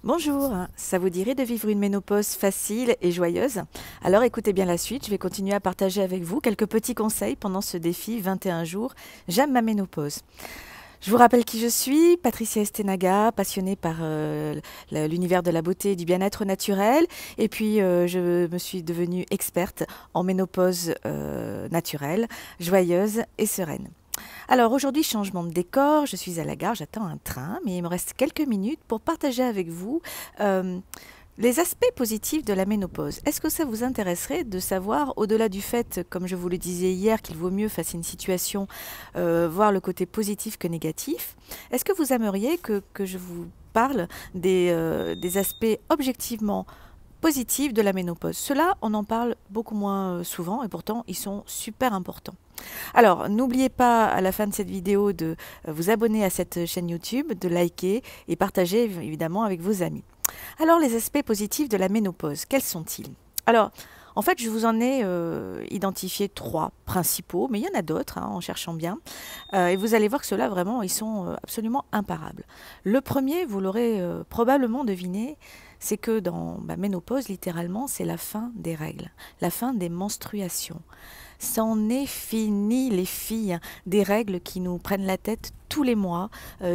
Bonjour, ça vous dirait de vivre une ménopause facile et joyeuse? Alors écoutez bien la suite, je vais continuer à partager avec vous quelques petits conseils pendant ce défi 21 jours. J'aime ma ménopause. Je vous rappelle qui je suis, Patricia Estenaga, passionnée par l'univers de la beauté et du bien-être naturel. Et puis je me suis devenue experte en ménopause naturelle, joyeuse et sereine. Alors aujourd'hui, changement de décor, je suis à la gare, j'attends un train, mais il me reste quelques minutes pour partager avec vous euh, les aspects positifs de la ménopause. Est-ce que ça vous intéresserait de savoir, au-delà du fait, comme je vous le disais hier, qu'il vaut mieux face à une situation, voir le côté positif que négatif, est-ce que vous aimeriez que je vous parle des aspects objectivement positifs de la ménopause? Cela, on en parle beaucoup moins souvent et pourtant, ils sont super importants. Alors, n'oubliez pas à la fin de cette vidéo de vous abonner à cette chaîne YouTube, de liker et partager évidemment avec vos amis. Alors, les aspects positifs de la ménopause, quels sont-ils? Alors, en fait, je vous en ai identifié 3 principaux, mais il y en a d'autres en cherchant bien. Et vous allez voir que ceux-là, vraiment, ils sont absolument imparables. Le premier, vous l'aurez probablement deviné, c'est que dans ma ménopause, littéralement, c'est la fin des règles, la fin des menstruations. C'en est fini, les filles, des règles qui nous prennent la tête tous les mois,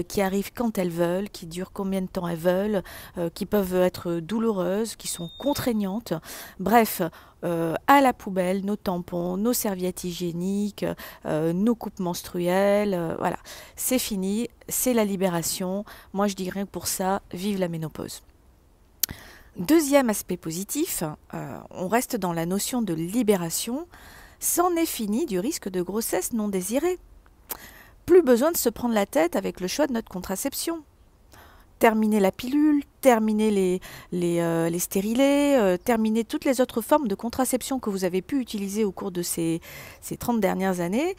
qui arrivent quand elles veulent, qui durent combien de temps elles veulent, qui peuvent être douloureuses, qui sont contraignantes. Bref, à la poubelle, nos tampons, nos serviettes hygiéniques, nos coupes menstruelles, voilà. C'est fini, c'est la libération. Moi, je dirais pour ça, vive la ménopause. Deuxième aspect positif, on reste dans la notion de libération. C'en est fini du risque de grossesse non désirée. Plus besoin de se prendre la tête avec le choix de notre contraception. Terminer la pilule, terminer les stérilés, terminer toutes les autres formes de contraception que vous avez pu utiliser au cours de ces 30 dernières années.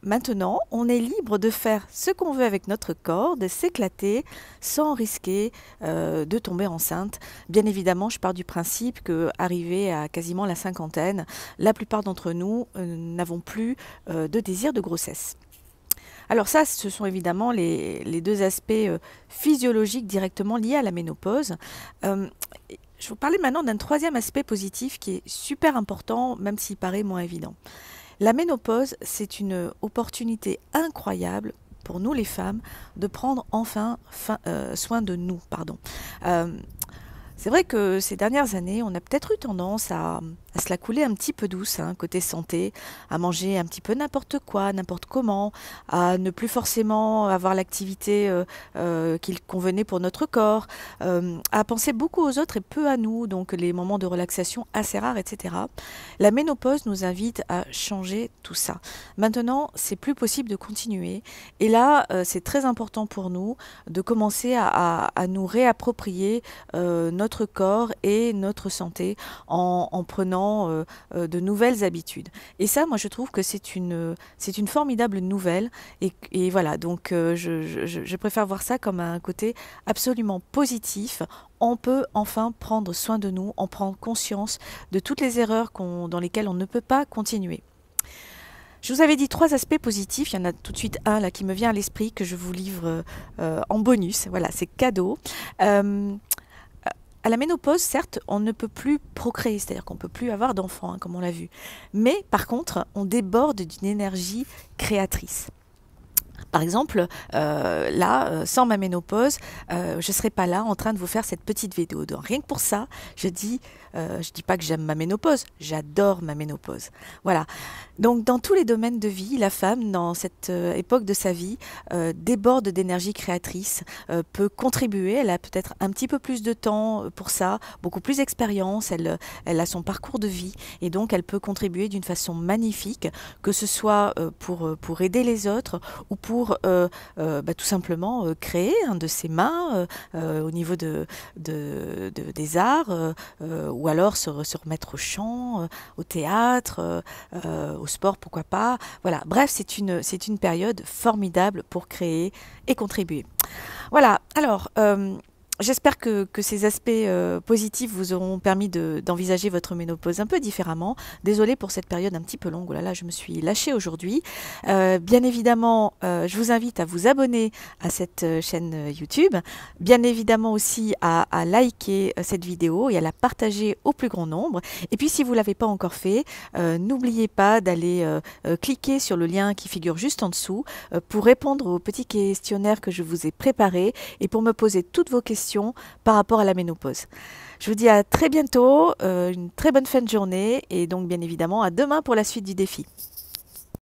Maintenant, on est libre de faire ce qu'on veut avec notre corps, de s'éclater sans risquer de tomber enceinte. Bien évidemment, je pars du principe qu'arrivé à quasiment la cinquantaine, la plupart d'entre nous n'avons plus de désir de grossesse. Alors ça, ce sont évidemment les deux aspects physiologiques directement liés à la ménopause. Je vais vous parler maintenant d'un troisième aspect positif qui est super important, même s'il paraît moins évident. La ménopause, c'est une opportunité incroyable pour nous les femmes de prendre enfin soin de nous. C'est vrai que ces dernières années, on a peut-être eu tendance à se la couler un petit peu douce, côté santé, à manger un petit peu n'importe quoi, n'importe comment, à ne plus forcément avoir l'activité qu'il convenait pour notre corps, à penser beaucoup aux autres et peu à nous, donc les moments de relaxation assez rares, etc. La ménopause nous invite à changer tout ça. Maintenant, c'est plus possible de continuer. Et là, c'est très important pour nous de commencer à nous réapproprier notre corps et notre santé en prenant de nouvelles habitudes. Et ça, moi, je trouve que c'est une formidable nouvelle. Et voilà, donc je préfère voir ça comme un côté absolument positif. On peut enfin prendre soin de nous, en prendre conscience de toutes les erreurs dans lesquelles on ne peut pas continuer. Je vous avais dit 3 aspects positifs, il y en a tout de suite un là qui me vient à l'esprit que je vous livre en bonus, voilà, c'est cadeau. À la ménopause, certes, on ne peut plus procréer, c'est-à-dire qu'on ne peut plus avoir d'enfants, comme on l'a vu. Mais par contre, on déborde d'une énergie créatrice. Par exemple, sans ma ménopause, je ne serais pas là en train de vous faire cette petite vidéo. Donc, rien que pour ça, je dis pas que j'aime ma ménopause, j'adore ma ménopause. Voilà. Donc, dans tous les domaines de vie, la femme, dans cette époque de sa vie, déborde d'énergie créatrice, peut contribuer. Elle a peut-être un petit peu plus de temps pour ça, beaucoup plus d'expérience. Elle a son parcours de vie et donc elle peut contribuer d'une façon magnifique, que ce soit pour aider les autres ou pour tout simplement créer de ses mains au niveau des arts ou alors se remettre au chant, au théâtre, au sport, pourquoi pas. Voilà, bref, c'est une période formidable pour créer et contribuer. Voilà, alors J'espère que ces aspects positifs vous auront permis d'envisager votre ménopause un peu différemment. Désolée pour cette période un petit peu longue. Oh là là, je me suis lâchée aujourd'hui. Bien évidemment, je vous invite à vous abonner à cette chaîne YouTube. Bien évidemment aussi à liker cette vidéo et à la partager au plus grand nombre. Et puis si vous ne l'avez pas encore fait, n'oubliez pas d'aller cliquer sur le lien qui figure juste en dessous pour répondre au petit questionnaire que je vous ai préparé et pour me poser toutes vos questions par rapport à la ménopause. Je vous dis à très bientôt, une très bonne fin de journée et donc bien évidemment à demain pour la suite du défi.